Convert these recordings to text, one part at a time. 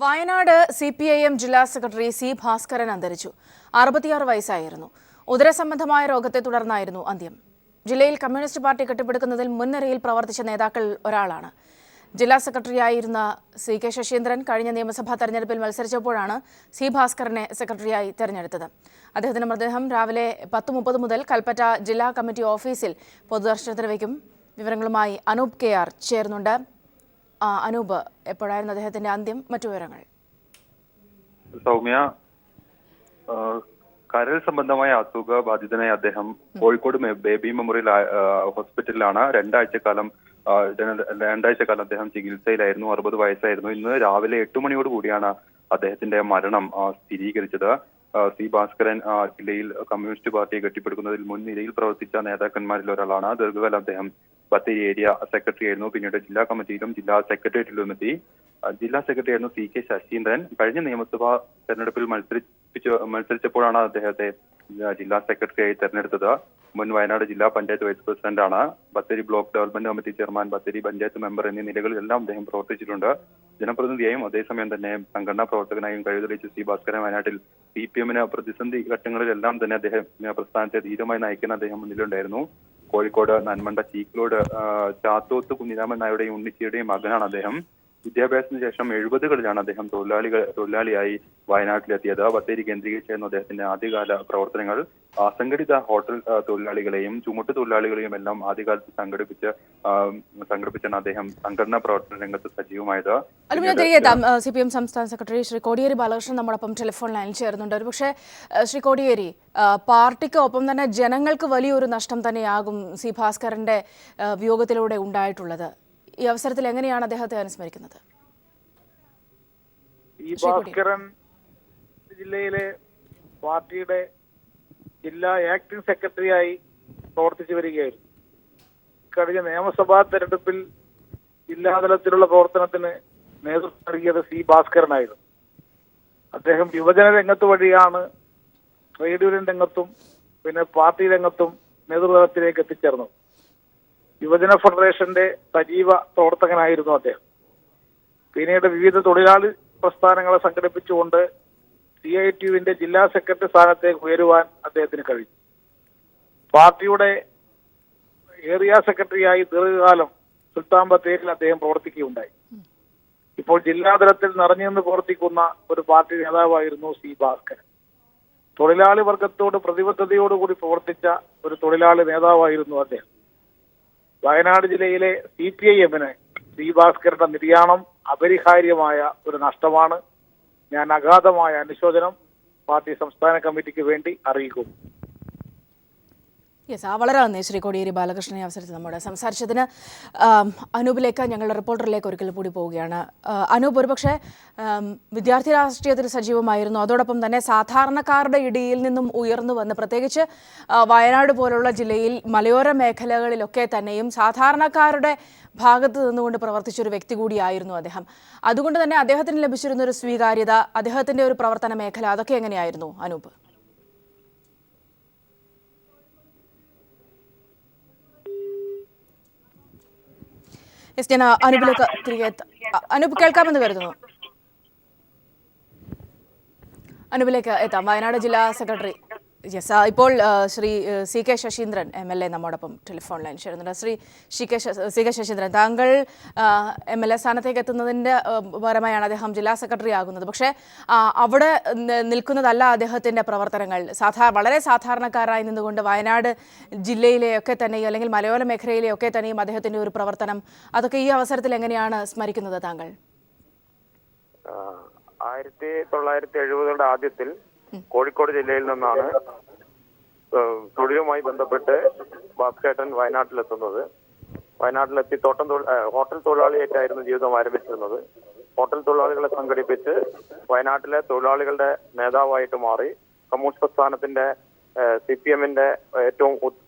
Wayanad CPIM ജില്ലാ secretary C Bhaskaran അന്തരിച്ചു. 66 വയസ്സായിരുന്നു. ഉദരസംബന്ധമായ രോഗത്തെ തുടർന്നായിരുന്നു അന്ത്യം. ജില്ലയിൽ കമ്മ്യൂണിസ്റ്റ് പാർട്ടി കെട്ടിപ്പടുക്കുന്നതിൽ മുൻനിരയിൽ പ്രവർത്തിച്ച നേതാക്കൾ ഒരാളാണ്. ജില്ലാ സെക്രട്ടറിയായിരുന്ന CK ശശീന്ദ്രൻ കഴിഞ്ഞ നിയമസഭാ തെരഞ്ഞെടുപ്പിൽ മത്സരിച്ചപ്പോഴാണ് സി ഭാസ്കരനെ സെക്രട്ടറിയായി തെരഞ്ഞെടുത്തത്. അദ്ദേഹത്തിന്റെ മൃതദേഹം രാവിലെ 10:30 മുതൽ കൽപ്പറ്റ ജില്ലാ കമ്മിറ്റി ഓഫീസിൽ പൊതുദർശനത്തിന് വയ്ക്കും. വിവരങ്ങളുമായി അനൂപ് KR ചേർന്നുണ്ട്. അനൂപ്, എപ്പോഴായിരുന്നു അദ്ദേഹത്തിന്റെ അന്ത്യം? മറ്റു വിവരങ്ങൾ? സൗമ്യ, കരൾ സംബന്ധമായ അസുഖ ബാധിതനായ അദ്ദേഹം കോഴിക്കോട് ബേബി മെമ്മോറിയൽ ഹോസ്പിറ്റലിലാണ് രണ്ടാഴ്ചക്കാലം അദ്ദേഹം ചികിത്സയിലായിരുന്നു. 60 വയസ്സായിരുന്നു. ഇന്ന് രാവിലെ 8 മണിയോട് കൂടിയാണ് അദ്ദേഹത്തിന്റെ മരണം സ്ഥിരീകരിച്ചത്. സി ഭാസ്കരൻ ജില്ലയിൽ കമ്മ്യൂണിസ്റ്റ് പാർട്ടിയെ കെട്ടിപ്പടുക്കുന്നതിൽ മുൻനിരയിൽ പ്രവർത്തിച്ച നേതാക്കന്മാരിൽ ഒരാളാണ്. ദീർഘകാലം അദ്ദേഹം ബത്തേരി ഏരിയ സെക്രട്ടറി ആയിരുന്നു. പിന്നീട് ജില്ലാ കമ്മിറ്റിയിലും ജില്ലാ സെക്രട്ടേറിയറ്റിലും എത്തി. ജില്ലാ സെക്രട്ടറി ആയിരുന്നു CK ശശീന്ദ്രൻ. കഴിഞ്ഞ നിയമസഭാ തെരഞ്ഞെടുപ്പിൽ മത്സരിച്ചപ്പോഴാണ് അദ്ദേഹത്തെ ജില്ലാ സെക്രട്ടറിയായി തെരഞ്ഞെടുത്തത്. മുൻ വയനാട് ജില്ലാ പഞ്ചായത്ത് വൈസ് പ്രസിഡന്റാണ്. Bathery block development committee chairman, Bathery panchayat member എന്നീ നിലകളിലെല്ലാം അദ്ദേഹം പ്രവർത്തിച്ചിട്ടുണ്ട്. ജനപ്രതിനിധിയായും അതേസമയം തന്നെ സംഘടനാ പ്രവർത്തകനായും കഴിവുതെളിയിച്ച സി ഭാസ്കരൻ വയനാട്ടിൽ CPM പ്രതിസന്ധി ഘട്ടങ്ങളിലെല്ലാം തന്നെ അദ്ദേഹം പ്രസ്ഥാനത്തെ ധീരമായി നയിക്കുന്ന അദ്ദേഹം മുന്നിലുണ്ടായിരുന്നു. കോഴിക്കോട് നന്മണ്ട ചീക്ലോട് ചാത്തോത്ത് കുഞ്ഞിരാമൻ നായരുടെയും ഉണ്ണിച്ചിയുടെയും മകനാണ് അദ്ദേഹം. വിദ്യാഭ്യാസത്തിന് ശേഷം 70കളിലാണ് അദ്ദേഹം തൊഴിലാളിയായി വയനാട്ടിലെത്തിയത്. ബത്തേരി കേന്ദ്രീകരിച്ചായിരുന്നു അദ്ദേഹത്തിന്റെ ആദ്യകാല പ്രവർത്തനങ്ങൾ. അസംഘടിത ഹോട്ടൽ തൊഴിലാളികളെയും ചുമട്ട് തൊഴിലാളികളെയും എല്ലാം ആദ്യകാലത്ത് സംഘടിപ്പിച്ചാണ് അദ്ദേഹം സംഘടനാ പ്രവർത്തന രംഗത്ത് സജീവമായത്. CPM സംസ്ഥാന സെക്രട്ടറി ശ്രീ കോടിയേരി ബാലകൃഷ്ണൻ നമ്മോടൊപ്പം ടെലിഫോൺ ലൈനിൽ ചേർന്നുണ്ട്. ഒരുപക്ഷെ ശ്രീ കോടിയേരി, പാർട്ടിക്ക് ഒപ്പം തന്നെ ജനങ്ങൾക്ക് വലിയൊരു നഷ്ടം തന്നെയാകും സി ഭാസ്കരന്റെ വിയോഗത്തിലൂടെ ഉണ്ടായിട്ടുള്ളത്. ഈ അവസരത്തിൽ എങ്ങനെയാണ് അദ്ദേഹത്തെ അനുസ്മരിക്കുന്നത്? ഈ ഭാസ്കരൻ ജില്ലയിലെ പാർട്ടിയുടെ ജില്ലാ ആക്ടിംഗ് സെക്രട്ടറിയായി പ്രവർത്തിച്ചു വരികയായിരുന്നു. കഴിഞ്ഞ നിയമസഭാ തെരഞ്ഞെടുപ്പിൽ ജില്ലാതലത്തിലുള്ള പ്രവർത്തനത്തിന് നേതൃത്വം നൽകിയത് സി ഭാസ്കരനായിരുന്നു. അദ്ദേഹം യുവജന രംഗത്ത് വഴിയാണ് ട്രേഡ് യൂണിയൻ രംഗത്തും പിന്നെ പാർട്ടി രംഗത്തും നേതൃത്വത്തിലേക്ക് എത്തിച്ചേർന്നത്. യുവജന ഫെഡറേഷന്റെ സജീവ പ്രവർത്തകനായിരുന്നു അദ്ദേഹം. പിന്നീട് വിവിധ തൊഴിലാളി പ്രസ്ഥാനങ്ങളെ സംഘടിപ്പിച്ചുകൊണ്ട് CITUവിന്റെ ജില്ലാ സെക്രട്ടറി സ്ഥാനത്തേക്ക് ഉയരുവാൻ അദ്ദേഹത്തിന് കഴിഞ്ഞു. പാർട്ടിയുടെ ഏരിയ സെക്രട്ടറിയായി ദീർഘകാലം സുൽത്താൻ ബത്തേരിയിൽ അദ്ദേഹം പ്രവർത്തിക്കുകയുണ്ടായി. ഇപ്പോൾ ജില്ലാതലത്തിൽ നിറഞ്ഞു നിന്ന് പ്രവർത്തിക്കുന്ന ഒരു പാർട്ടി നേതാവായിരുന്നു സി ഭാസ്കരൻ. തൊഴിലാളി വർഗത്തോട് പ്രതിബദ്ധതയോടുകൂടി പ്രവർത്തിച്ച ഒരു തൊഴിലാളി നേതാവായിരുന്നു അദ്ദേഹം. വയനാട് ജില്ലയിലെ CPIMന് സി ഭാസ്കരന്റെ നിര്യാണം അപരിഹാര്യമായ ഒരു നഷ്ടമാണ്. ഞാൻ അഗാധമായ അനുശോചനം പാർട്ടി സംസ്ഥാന കമ്മിറ്റിക്ക് വേണ്ടി അറിയിക്കും. വളരെ നന്ദി ശ്രീ കോടിയേരി ബാലകൃഷ്ണനെ അവസരത്തിൽ നമ്മോട് സംസാരിച്ചതിന്. അനൂപിലേക്ക്, ഞങ്ങളുടെ റിപ്പോർട്ടറിലേക്ക് ഒരിക്കൽ കൂടി പോവുകയാണ്. അനൂപ്, ഒരുപക്ഷെ വിദ്യാർത്ഥി രാഷ്ട്രീയത്തിൽ സജീവമായിരുന്നു. അതോടൊപ്പം തന്നെ സാധാരണക്കാരുടെ ഇടയിൽ നിന്നും ഉയർന്നു വന്ന്, പ്രത്യേകിച്ച് വയനാട് പോലുള്ള ജില്ലയിൽ മലയോര മേഖലകളിലൊക്കെ തന്നെയും സാധാരണക്കാരുടെ ഭാഗത്ത് നിന്നുകൊണ്ട് പ്രവർത്തിച്ചൊരു വ്യക്തി കൂടിയായിരുന്നു അദ്ദേഹം. അതുകൊണ്ട് തന്നെ അദ്ദേഹത്തിന് ലഭിച്ചിരുന്ന ഒരു സ്വീകാര്യത, അദ്ദേഹത്തിന്റെ ഒരു പ്രവർത്തന മേഖല, അതൊക്കെ എങ്ങനെയായിരുന്നു അനൂപ്? ഞാൻ അനൂപിലേക്ക് തിരികെ അനൂപ് കേൾക്കാമെന്ന് കരുതുന്നു. അനൂപിലേക്ക് എത്താം. വയനാട് ജില്ലാ സെക്രട്ടറി ഇപ്പോൾ ശ്രീ CK ശശീന്ദ്രൻ MLA നമ്മോടൊപ്പം ടെലിഫോൺ ലൈൻ ചേരുന്നുണ്ട്. ശ്രീ CK ശശീന്ദ്രൻ, താങ്കൾ MLA സ്ഥാനത്തേക്ക് എത്തുന്നതിൻ്റെ പരമായാണ് അദ്ദേഹം ജില്ലാ സെക്രട്ടറി ആകുന്നത്. പക്ഷേ അവിടെ നിൽക്കുന്നതല്ല അദ്ദേഹത്തിൻ്റെ പ്രവർത്തനങ്ങൾ. വളരെ സാധാരണക്കാരായി നിന്നുകൊണ്ട് വയനാട് ജില്ലയിലെയൊക്കെ തന്നെയും അല്ലെങ്കിൽ മലയോര മേഖലയിലെയൊക്കെ തന്നെയും അദ്ദേഹത്തിൻ്റെ ഒരു പ്രവർത്തനം, അതൊക്കെ ഈ അവസരത്തിൽ എങ്ങനെയാണ് സ്മരിക്കുന്നത് താങ്കൾ? 1970കളുടെ ആദ്യത്തിൽ കോഴിക്കോട് ജില്ലയിൽ നിന്നാണ് തൊഴിലുമായി ബന്ധപ്പെട്ട് ഭാസ്കരൻ വയനാട്ടിലെത്തുന്നത്. വയനാട്ടിലെത്തി ഹോട്ടൽ തൊഴിലാളിയായിട്ടായിരുന്നു ജീവിതം ആരംഭിച്ചിരുന്നത്. ഹോട്ടൽ തൊഴിലാളികളെ സംഘടിപ്പിച്ച് വയനാട്ടിലെ തൊഴിലാളികളുടെ നേതാവായിട്ട് മാറി. കമ്മ്യൂണിസ്റ്റ് പ്രസ്ഥാനത്തിന്റെ CPMന്റെ ഏറ്റവും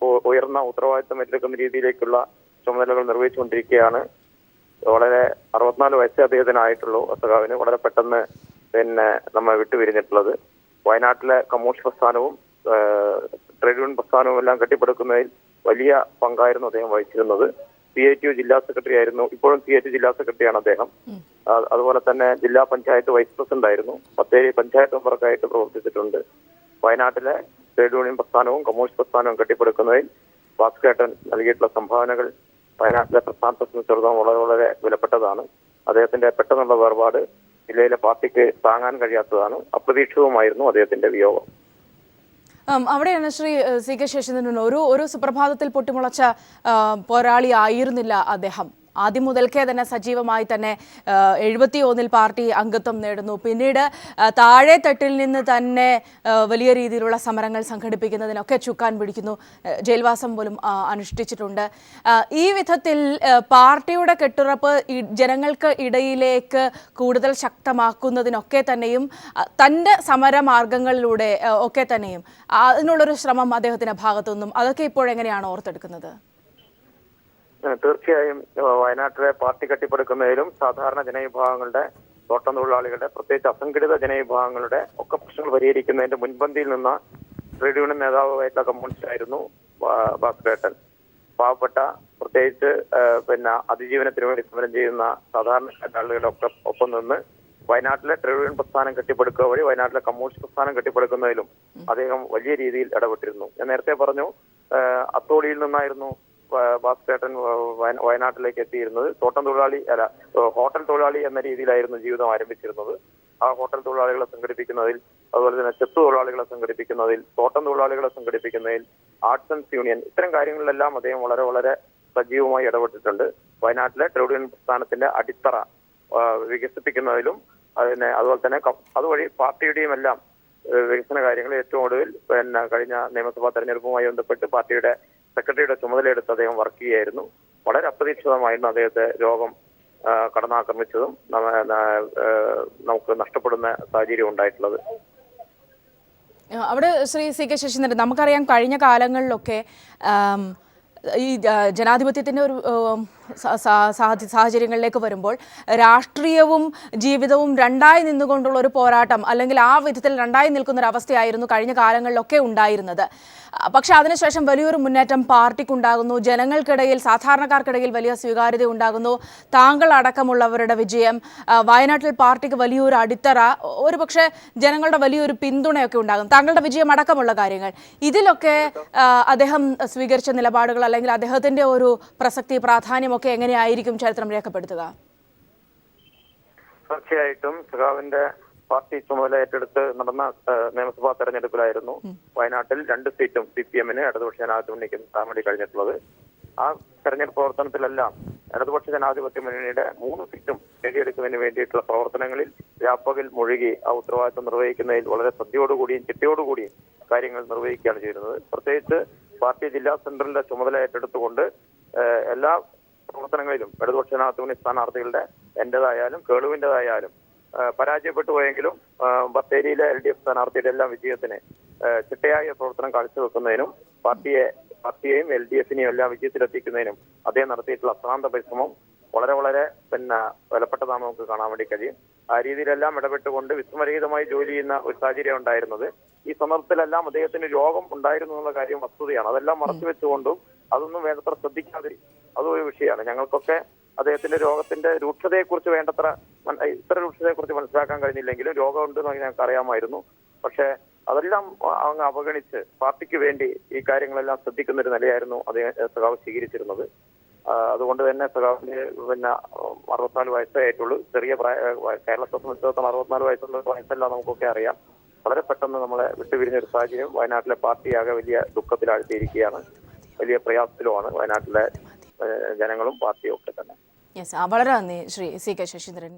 ഉയർന്ന ഉത്തരവാദിത്തം ഏറ്റെടുക്കുന്ന രീതിയിലേക്കുള്ള ചുമതലകൾ നിർവഹിച്ചുകൊണ്ടിരിക്കുകയാണ്. വളരെ 64 വയസ്സേ അദ്ദേഹത്തിനായിട്ടുള്ളൂ. സഖാവിന് വളരെ പെട്ടെന്ന് നമ്മെ വിട്ടുപിരിഞ്ഞിട്ടുള്ളത്. വയനാട്ടിലെ കമ്മ്യൂണിസ്റ്റ് പ്രസ്ഥാനവും ട്രേഡ് യൂണിയൻ പ്രസ്ഥാനവും എല്ലാം കെട്ടിപ്പടുക്കുന്നതിൽ വലിയ പങ്കായിരുന്നു അദ്ദേഹം വഹിച്ചിരുന്നത്. CITU ജില്ലാ സെക്രട്ടറി ആയിരുന്നു. ഇപ്പോഴും CITU ജില്ലാ സെക്രട്ടറിയാണ് അദ്ദേഹം. അതുപോലെ തന്നെ ജില്ലാ പഞ്ചായത്ത് വൈസ് പ്രസിഡന്റ് ആയിരുന്നു. ബത്തേരി പഞ്ചായത്ത് മെമ്പർക്കായിട്ട് പ്രവർത്തിച്ചിട്ടുണ്ട്. വയനാട്ടിലെ ട്രേഡ് യൂണിയൻ പ്രസ്ഥാനവും കമ്മ്യൂണിസ്റ്റ് പ്രസ്ഥാനവും കെട്ടിപ്പടുക്കുന്നതിൽ ഭാസ്കരേട്ടൻ നൽകിയിട്ടുള്ള സംഭാവനകൾ വയനാട്ടിലെ പ്രസ്ഥാനത്തെ സംബന്ധിച്ചിടത്തോളം വളരെ വളരെ വിലപ്പെട്ടതാണ്. അദ്ദേഹത്തിന്റെ പെട്ടെന്നുള്ള വേർപാട് ജില്ലയിലെ പാർട്ടിക്ക് താങ്ങാൻ കഴിയാത്തതാണ്. അപ്രതീക്ഷിതവുമായിരുന്നു അദ്ദേഹത്തിന്റെ വിയോഗം. അവിടെയാണ് ശ്രീ സി കെ ശശീന്ദ്രൻ ഒരു സുപ്രഭാതത്തിൽ പൊട്ടിമുളച്ച പോരാളി ആയിരുന്നില്ല അദ്ദേഹം. ആദ്യം മുതൽക്കേ തന്നെ സജീവമായി തന്നെ 71 പാർട്ടി അംഗത്വം നേടുന്നു. പിന്നീട് താഴെ തട്ടിൽ നിന്ന് തന്നെ വലിയ രീതിയിലുള്ള സമരങ്ങൾ സംഘടിപ്പിക്കുന്നതിനൊക്കെ ചുക്കാൻ പിടിക്കുന്നു. ജയിൽവാസം പോലും അനുഷ്ഠിച്ചിട്ടുണ്ട്. ഈ വിധത്തിൽ പാർട്ടിയുടെ കെട്ടുറപ്പ് ജനങ്ങൾക്ക് ഇടയിലേക്ക് കൂടുതൽ ശക്തമാക്കുന്നതിനൊക്കെ തന്നെയും തൻ്റെ സമരമാർഗങ്ങളിലൂടെ ഒക്കെ തന്നെയും അതിനുള്ളൊരു ശ്രമം അദ്ദേഹത്തിൻ്റെ ഭാഗത്തുനിന്നും അതൊക്കെ ഇപ്പോഴെങ്ങനെയാണ് ഓർത്തെടുക്കുന്നത്? തീർച്ചയായും വയനാട്ടിലെ പാർട്ടി കെട്ടിപ്പടുക്കുന്നതിലും സാധാരണ ജനവിഭാഗങ്ങളുടെ, തോട്ടം തൊഴിലാളികളുടെ, പ്രത്യേകിച്ച് അസംഘടിത ജനവിഭാഗങ്ങളുടെ ഒക്കെ പ്രശ്നങ്ങൾ പരിഹരിക്കുന്നതിന്റെ മുൻപന്തിയിൽ നിന്ന ട്രേഡ് യൂണിയൻ നേതാവായിട്ടുള്ള കമ്മ്യൂണിസ്റ്റ് ആയിരുന്നു ഭാസ്കരേട്ടൻ. പാവപ്പെട്ട, പ്രത്യേകിച്ച് അതിജീവനത്തിന് വേണ്ടി സമരം ചെയ്യുന്ന സാധാരണ ആളുകളുടെ ഒക്കെ ഒപ്പം നിന്ന് വയനാട്ടിലെ ട്രേഡ് യൂണിയൻ പ്രസ്ഥാനം കെട്ടിപ്പടുക്കുക വഴി വയനാട്ടിലെ കമ്മ്യൂണിസ്റ്റ് പ്രസ്ഥാനം കെട്ടിപ്പടുക്കുന്നതിലും അദ്ദേഹം വലിയ രീതിയിൽ ഇടപെട്ടിരുന്നു. ഞാൻ നേരത്തെ പറഞ്ഞു, അത്തോളിയിൽ നിന്നായിരുന്നു ഭാസ്കരേട്ടൻ വയനാട്ടിലേക്ക് എത്തിയിരുന്നത്. ഹോട്ടൽ തൊഴിലാളി എന്ന രീതിയിലായിരുന്നു ജീവിതം ആരംഭിച്ചിരുന്നത്. ആ ഹോട്ടൽ തൊഴിലാളികളെ സംഘടിപ്പിക്കുന്നതിൽ, അതുപോലെ തന്നെ ചെത്തു തൊഴിലാളികളെ സംഘടിപ്പിക്കുന്നതിൽ, തോട്ടം തൊഴിലാളികളെ സംഘടിപ്പിക്കുന്നതിൽ, ആർട്സ് ആൻഡ് യൂണിയൻ, ഇത്തരം കാര്യങ്ങളിലെല്ലാം അദ്ദേഹം വളരെ വളരെ സജീവമായി ഇടപെട്ടിട്ടുണ്ട്. വയനാട്ടിലെ ട്രേഡ് യൂണിയൻ പ്രസ്ഥാനത്തിന്റെ അടിത്തറ വികസിപ്പിക്കുന്നതിലും അതുപോലെ തന്നെ അതുവഴി പാർട്ടിയുടെയും എല്ലാം വികസന കാര്യങ്ങൾ ഏറ്റവും ഒടുവിൽ കഴിഞ്ഞ നിയമസഭാ തെരഞ്ഞെടുപ്പുമായി ബന്ധപ്പെട്ട് പാർട്ടിയുടെ സെക്രട്ടറിയുടെ ചുമതലയെടുത്ത് അദ്ദേഹം വർക്ക് ചെയ്യുകയായിരുന്നു. വളരെ അപ്രതീക്ഷിതമായിരുന്നു അദ്ദേഹത്തെ രോഗം കടന്നാക്രമിച്ചതും നമുക്ക് നഷ്ടപ്പെടുന്ന സാഹചര്യം ഉണ്ടായിട്ടുള്ളത്. അവിടെ ശ്രീ സി കെ ശശീന്ദ്രൻ, നമുക്കറിയാം കഴിഞ്ഞ കാലങ്ങളിലൊക്കെ ഈ ജനാധിപത്യത്തിൻ്റെ ഒരു സാഹചര്യങ്ങളിലേക്ക് വരുമ്പോൾ രാഷ്ട്രീയവും ജീവിതവും രണ്ടായി നിന്നുകൊണ്ടുള്ള ഒരു പോരാട്ടം, അല്ലെങ്കിൽ ആ വിധത്തിൽ രണ്ടായി നിൽക്കുന്നൊരവസ്ഥയായിരുന്നു കഴിഞ്ഞ കാലങ്ങളിലൊക്കെ ഉണ്ടായിരുന്നത്. പക്ഷെ അതിനുശേഷം വലിയൊരു മുന്നേറ്റം പാർട്ടിക്കുണ്ടാകുന്നു. ജനങ്ങൾക്കിടയിൽ, സാധാരണക്കാർക്കിടയിൽ വലിയ സ്വീകാര്യത ഉണ്ടാകുന്നു. താങ്കൾ അടക്കമുള്ളവരുടെ വിജയം, വയനാട്ടിൽ പാർട്ടിക്ക് വലിയൊരു അടിത്തറ, ഒരുപക്ഷെ ജനങ്ങളുടെ വലിയൊരു പിന്തുണയൊക്കെ ഉണ്ടാകും. താങ്കളുടെ വിജയം അടക്കമുള്ള കാര്യങ്ങൾ, ഇതിലൊക്കെ അദ്ദേഹം സ്വീകരിച്ച നിലപാടുകൾ അല്ലെങ്കിൽ അദ്ദേഹത്തിന്റെ ഒരു പ്രസക്തി, പ്രാധാന്യമൊക്കെ എങ്ങനെയായിരിക്കും ചരിത്രം രേഖപ്പെടുത്തുക? തീർച്ചയായിട്ടും സഖാവിന്റെ പാർട്ടി ചുമതല ഏറ്റെടുത്ത് നടന്ന നിയമസഭാ തെരഞ്ഞെടുപ്പിലായിരുന്നു വയനാട്ടിൽ 2 സീറ്റും CPM-ന് ഇടതുപക്ഷ ജനാധിപത്യ മുന്നണിക്ക് നേടാൻ വേണ്ടി കഴിഞ്ഞിട്ടുള്ളത്. ആ തെരഞ്ഞെടുപ്പ് പ്രവർത്തനത്തിലെല്ലാം ഇടതുപക്ഷ ജനാധിപത്യ മുന്നണിയുടെ 3 സീറ്റും നേടിയെടുക്കുന്നതിന് വേണ്ടിയിട്ടുള്ള പ്രവർത്തനങ്ങളിൽ വ്യാപകൽ മുഴുകി ആ ഉത്തരവാദിത്വം നിർവഹിക്കുന്നതിൽ വളരെ ശ്രദ്ധയോടുകൂടിയും ചിട്ടയോടുകൂടിയും കാര്യങ്ങൾ നിർവഹിക്കുകയാണ് ചെയ്യുന്നത്. പ്രത്യേകിച്ച് പാർട്ടി ജില്ലാ സെന്ററിന്റെ ചുമതല ഏറ്റെടുത്തുകൊണ്ട് എല്ലാ പ്രവർത്തനങ്ങളിലും ഇടതുപക്ഷ ജനാധിപത്യ മുന്നണി സ്ഥാനാർത്ഥികളുടെ, എന്റേതായാലും കേളുവിന്റേതായാലും പരാജയപ്പെട്ടു പോയെങ്കിലും ബത്തേരിയിലെ LDF സ്ഥാനാർത്ഥിയുടെ എല്ലാം വിജയത്തിന് ചിട്ടയായ പ്രവർത്തനം കാഴ്ചവെക്കുന്നതിനും പാർട്ടിയെയും LDF-നെയും എല്ലാം വിജയത്തിലെത്തിക്കുന്നതിനും അദ്ദേഹം നടത്തിയിട്ടുള്ള അശ്രാന്ത പരിശ്രമം വളരെ വളരെ വിലപ്പെട്ടതാണ് നമുക്ക് കാണാൻ വേണ്ടി കഴിയും. ആ രീതിയിലെല്ലാം ഇടപെട്ടുകൊണ്ട് വിസ്മരഹിതമായി ജോലി ചെയ്യുന്ന ഒരു സാഹചര്യം ഉണ്ടായിരുന്നത്. ഈ സന്ദർഭത്തിലെല്ലാം അദ്ദേഹത്തിന് രോഗം ഉണ്ടായിരുന്നു എന്നുള്ള കാര്യം വസ്തുതയാണ്. അതെല്ലാം മറച്ചുവെച്ചുകൊണ്ടും അതൊന്നും വേണ്ടത്ര ശ്രദ്ധിക്കാതെ അതൊരു വിഷയമാണ്. ഞങ്ങൾക്കൊക്കെ അദ്ദേഹത്തിന്റെ രോഗത്തിന്റെ രൂക്ഷതയെക്കുറിച്ച് ഇത്ര രൂക്ഷതയെക്കുറിച്ച് മനസ്സിലാക്കാൻ കഴിഞ്ഞില്ലെങ്കിലും രോഗമുണ്ടെന്ന് ഞങ്ങൾക്ക് അറിയാമായിരുന്നു. പക്ഷെ അതെല്ലാം അങ്ങ് അവഗണിച്ച് പാർട്ടിക്ക് വേണ്ടി ഈ കാര്യങ്ങളെല്ലാം ശ്രദ്ധിക്കുന്ന ഒരു നിലയായിരുന്നു അദ്ദേഹം സഖാവ് സ്വീകരിച്ചിരുന്നത്. അതുകൊണ്ട് തന്നെ സഖാവിന് 64 വയസ്സേ ആയിട്ടുള്ളൂ. ചെറിയ കേരളത്തെ സംബന്ധിച്ചിടത്തോളം 64 വയസ്സുള്ള വയസ്സല്ല നമുക്കൊക്കെ അറിയാം. വളരെ പെട്ടെന്ന് നമ്മളെ വിട്ടുപിരിഞ്ഞ ഒരു സാഹചര്യം വയനാട്ടിലെ പാർട്ടിയാകെ വലിയ ദുഃഖത്തിലാഴ്ത്തിയിരിക്കുകയാണ്. വലിയ പ്രയാസത്തിലുമാണ് വയനാട്ടിലെ ജനങ്ങളും പാർട്ടിയും ഒക്കെ തന്നെ. വളരെ നന്ദി ശ്രീ സി കെ ശശീന്ദ്രൻ.